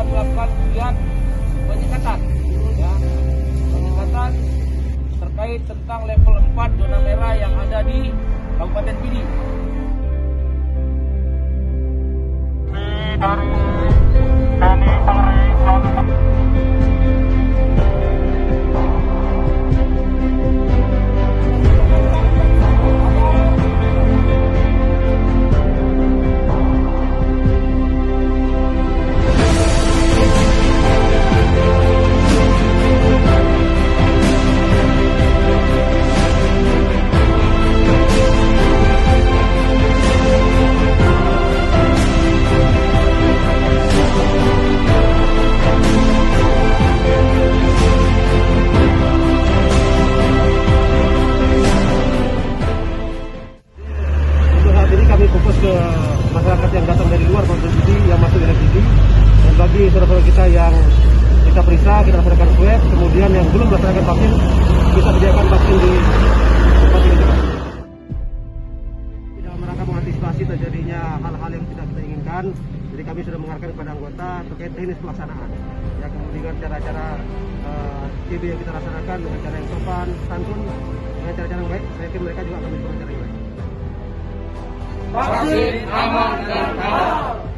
akan melakukan kegiatan penyekatan, ya, penyekatan terkait tentang level 4 zona merah yang ada di Kabupaten Pidi. Kami fokus ke masyarakat yang datang dari luar Kabupaten Pidi yang masuk di Pidi, dan bagi saudara-saudara kita yang kita periksa, kita laksanakan swab, kemudian yang belum melaksanakan vaksin, kita sediakan vaksin di tempat ini. Dalam rangka mengantisipasi terjadinya hal-hal yang tidak kita inginkan, jadi kami sudah mengarahkan kepada anggota terkait teknis pelaksanaan. Ya, kemudian cara-cara TB yang kita laksanakan dengan cara yang sopan, santun, dengan cara-cara yang baik, saya yakin mereka juga akan melakukan cara yang baik. Vaksin aman dan halal.